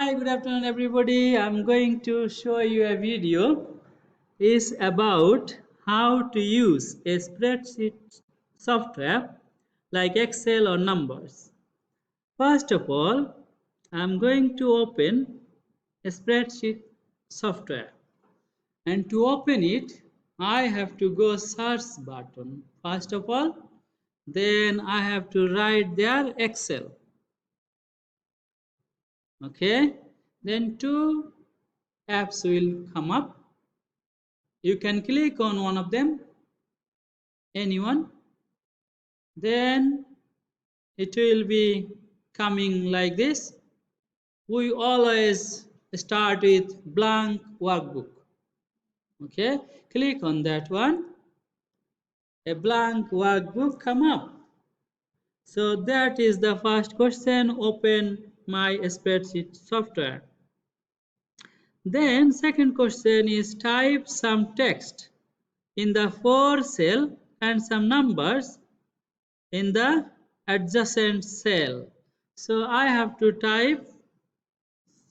Hi, good afternoon, everybody. I'm going to show you a video. It's about how to use a spreadsheet software like Excel or Numbers. First of all, I'm going to open a spreadsheet software. And to open it, I have to go search button. First of all, then I have to write there Excel. Okay, then two apps will come up. You can click on one of them, anyone, then it will be coming like this. We always start with blank workbook. Okay, click on that one. A blank workbook come up. So that is the first question. Open my spreadsheet software. Then second question is type some text in the 4 cell and some numbers in the adjacent cell. So I have to type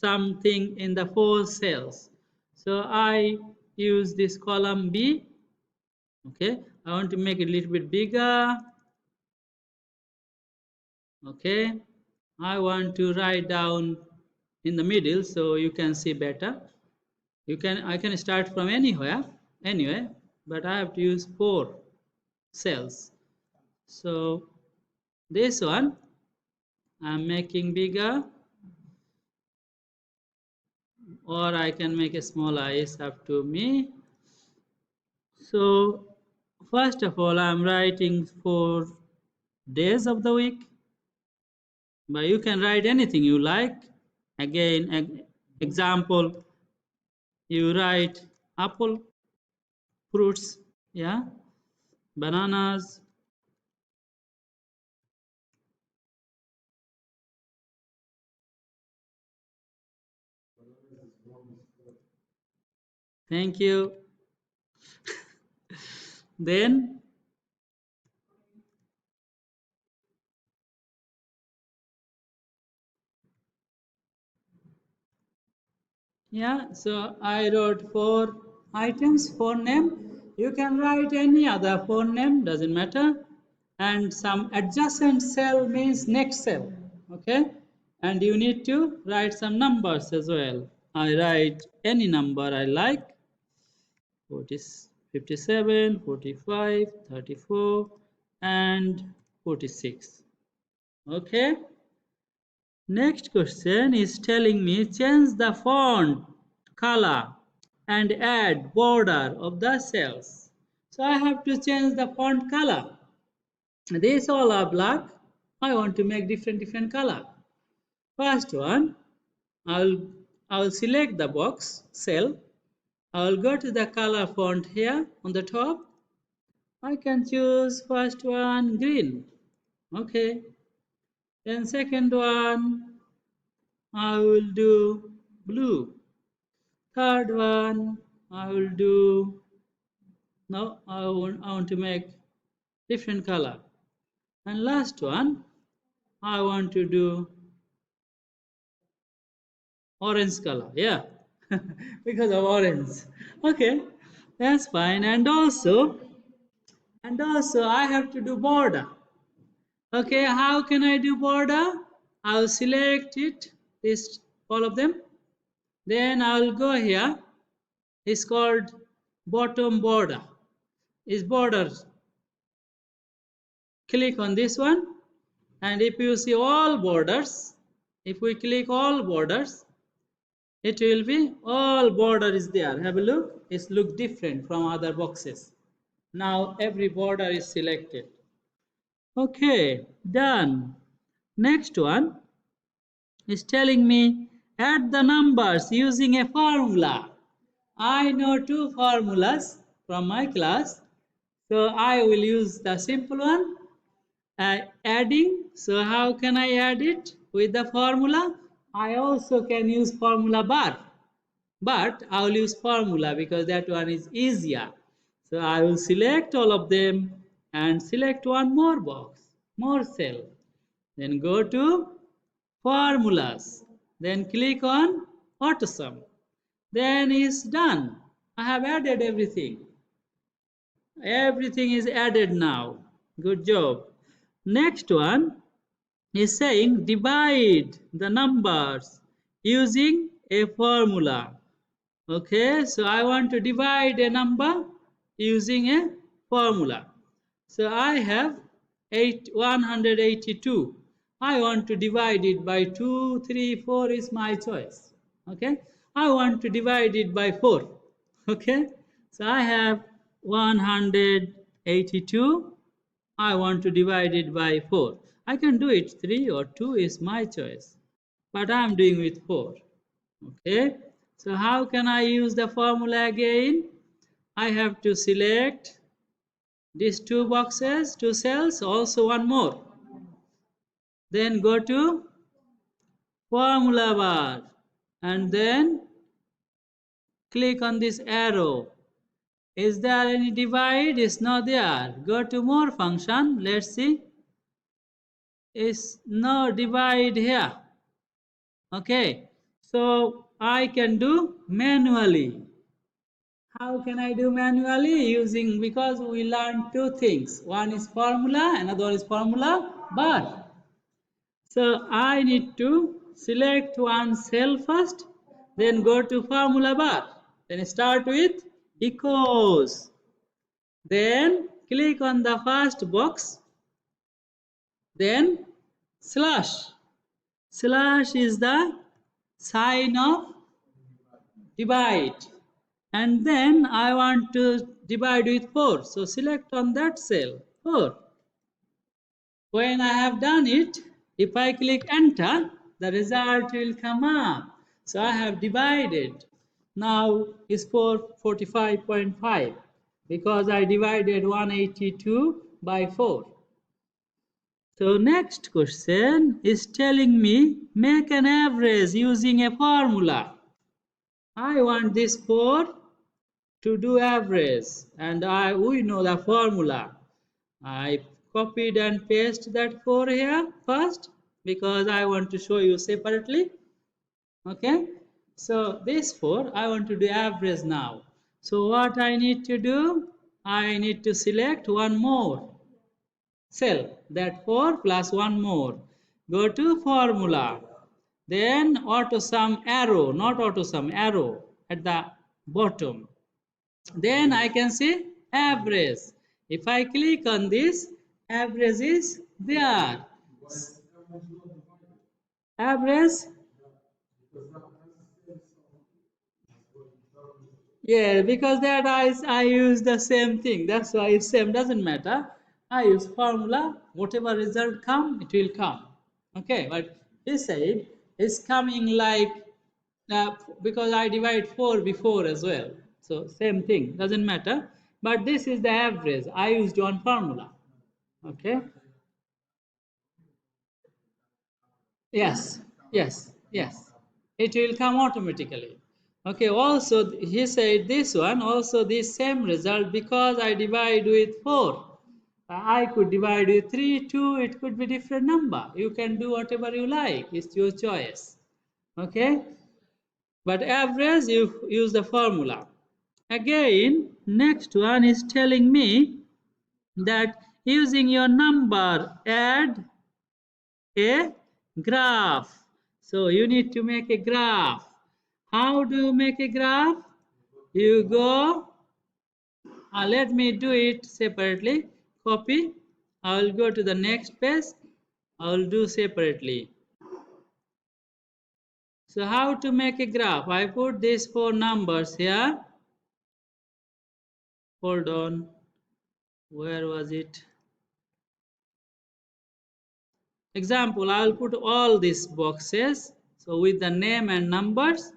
something in the 4 cells. So I use this column B. Okay, I want to make it a little bit bigger. Okay, I want to write down in the middle so you can see better. I can start from anywhere, but I have to use 4 cells. So this one I'm making bigger, or I can make a smaller. It's up to me. So first of all, I'm writing 4 days of the week, but you can write anything you like. Again, example, you write apple, fruits, yeah, bananas, thank you. Then yeah, so I wrote 4 items, 4 name. You can write any other 4 name, doesn't matter. And some adjacent cell means next cell, okay? And you need to write some numbers as well. I write any number I like, 40, 57, 45, 34, and 46, okay? Next question is telling me change the font color and add border of the cells. So I have to change the font color. These all are black. I want to make different color. First one, I'll select the box cell. I'll go to the color font here on the top. I can choose first one green. Okay. Then second one, I will do blue. Third one, I will do, no, I want to make different color. And last one, I want to do orange color, yeah, because of orange. Okay, that's fine. And also I have to do border. Okay, how can I do border? I'll select it, this all of them. Then I'll go here. It's called bottom border. Is borders. Click on this one, and if you see all borders, if we click all borders, it will be all border is there. Have a look. It's look different from other boxes. Now every border is selected. Okay, done. Next one is telling me add the numbers using a formula. I know 2 formulas from my class, so I will use the simple one. Adding, so how can I add it with the formula? I also can use formula bar, but I will use formula because that one is easier. So I will select all of them and select one more box, more cell. Then go to formulas. Then click on AutoSum. Then it's done. I have added everything. Everything is added now. Good job. Next one is saying divide the numbers using a formula. Okay, so I want to divide a number using a formula. So I have 182. I want to divide it by 2, 3, 4 is my choice. Okay, I want to divide it by 4. Okay, so I have 182. I want to divide it by 4. I can do it 3 or 2 is my choice, but I am doing with 4. Okay, so how can I use the formula again? I have to select these two boxes, two cells, also one more. Then go to formula bar and then click on this arrow. Is there any divide? It's not there. Go to more function. Let's see. Is no divide here. Okay, so I can do manually. How can I do manually? Using, because we learned two things. One is formula, another one is formula bar. So I need to select one cell first, then go to formula bar. Then start with equals. Then click on the first box. Then slash. Slash is the sign of divide. And then I want to divide with 4. So select on that cell 4. When I have done it, if I click enter, the result will come up. So I have divided. Now is 445.5 because I divided 182 by 4. So next question is telling me make an average using a formula. I want this 4 to do average and we know the formula. I copied and pasted that 4 here first because I want to show you separately. Okay, so this 4 I want to do average now. So what I need to do, I need to select one more cell, that 4 plus one more. Go to formula, then AutoSum arrow, not AutoSum arrow at the bottom. Then I can see average. If I click on this, average is there. Average, yeah, because that I use the same thing. That's why it's same, doesn't matter. I use formula, whatever result come, it will come. Okay, but he said it's coming like because I divide 4 before as well. So same thing, doesn't matter. But this is the average. I used one formula. Okay. Yes, yes, yes. It will come automatically. Okay, also he said this one, also this same result because I divide with 4. I could divide with 3, 2, it could be different number. You can do whatever you like, it's your choice. Okay, but average you use the formula. Again, next one is telling me that using your number add a graph. So you need to make a graph. How do you make a graph? You go, let me do it separately. Copy. I will go to the next page. I will do separately. So how to make a graph? I put these 4 numbers here. Hold on. Where was it? Example, I will put all these boxes. So with the name and numbers,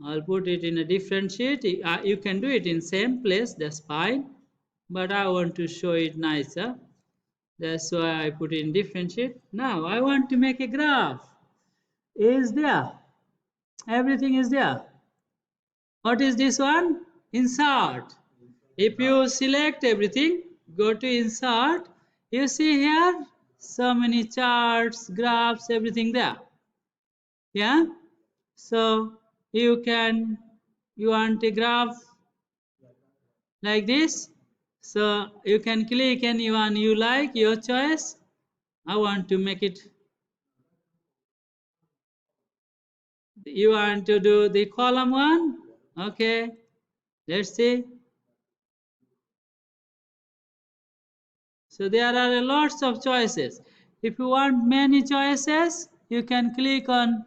I'll put it in a different sheet. You can do it in same place, that's fine. But I want to show it nicer. That's why I put it in different sheet. Now I want to make a graph. Is there? Everything is there. What is this one? Insert. If you select everything, go to insert. You see here so many charts, graphs, everything there. Yeah, so you want a graph like this, so you can click anyone you like, your choice. I want to make it, you want to do the column one. Okay, let's see. So there are lots of choices. If you want many choices, you can click on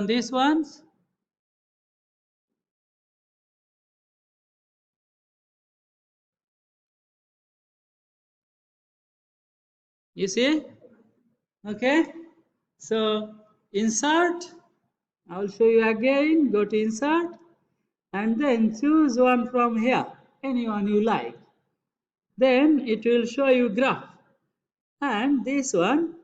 these ones. You see? Okay. So insert. I will show you again. Go to insert and then choose one from here, anyone you like. Then it will show you graph. And this one,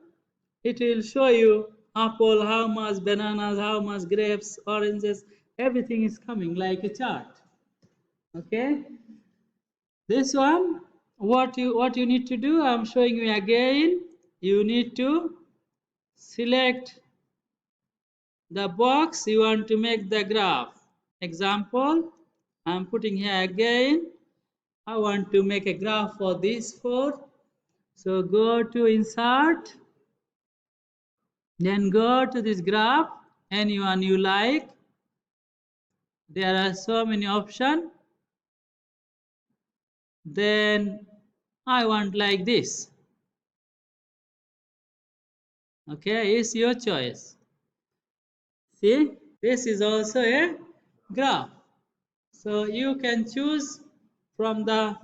it will show you apple, how much bananas, how much grapes, oranges, everything is coming like a chart. Okay. This one, what you need to do, I'm showing you again. You need to select the box you want to make the graph. Example, I'm putting here again. I want to make a graph for these four. So go to insert, then go to this graph, anyone you like. There are so many options. Then I want like this. Okay, it's your choice. See, this is also a graph. So you can choose from the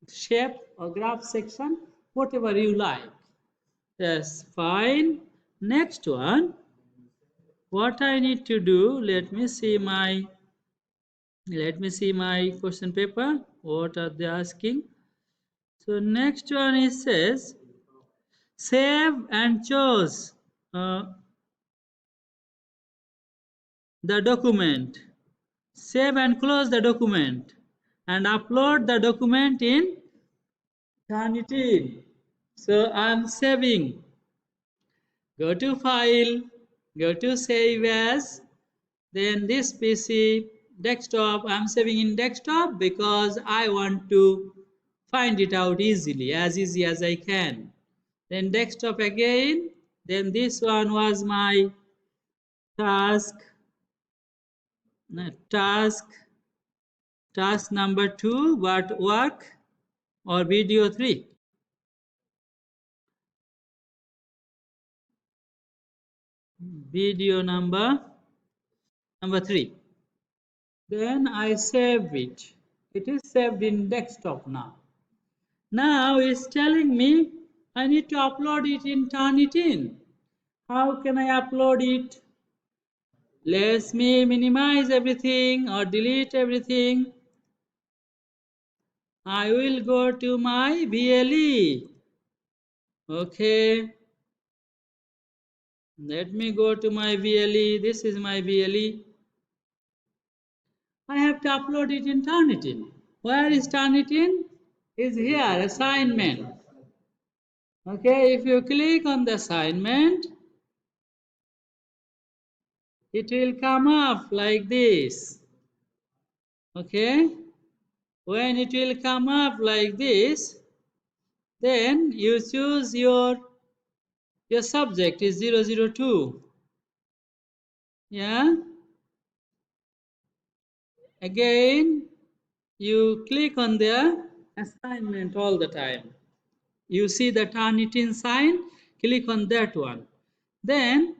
shape or graph section whatever you like. Yes, fine. Next one, what I need to do, let me see my question paper. What are they asking? So next one it says save and choose the document. Save and close the document and upload the document in Turnitin. So I'm saving. Go to file, go to save as, then this PC desktop, I'm saving in desktop because I want to find it out easily, as easy as I can. Then desktop again, then this one was my task, task, task number 2, but work or video 3. Video number 3. Then I save it. It is saved in desktop now. Now it's telling me I need to upload it in Turnitin. How can I upload it? Let me minimize everything or delete everything. I will go to my VLE. Okay. Let me go to my VLE. This is my VLE. I have to upload it in Turnitin. Where is Turnitin? Is here, assignment. Okay, if you click on the assignment, it will come up like this. Okay, when it will come up like this, then you choose your subject is 002. Yeah, again you click on the assignment all the time. You see the Turnitin sign, click on that one. Then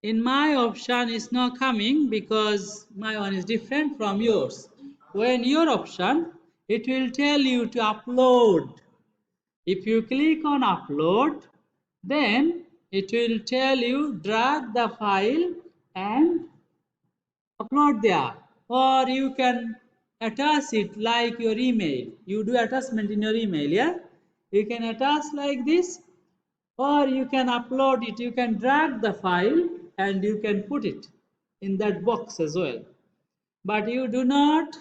in my option is not coming because my one is different from yours. When your option, it will tell you to upload. If you click on upload, then it will tell you drag the file and upload there. Or you can attach it like your email. You do attachment in your email, yeah? You can attach like this, or you can upload it. You can drag the file and you can put it in that box as well. But you do not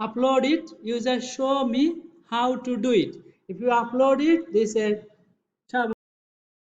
upload it. You just show me how to do it. If you upload it, they say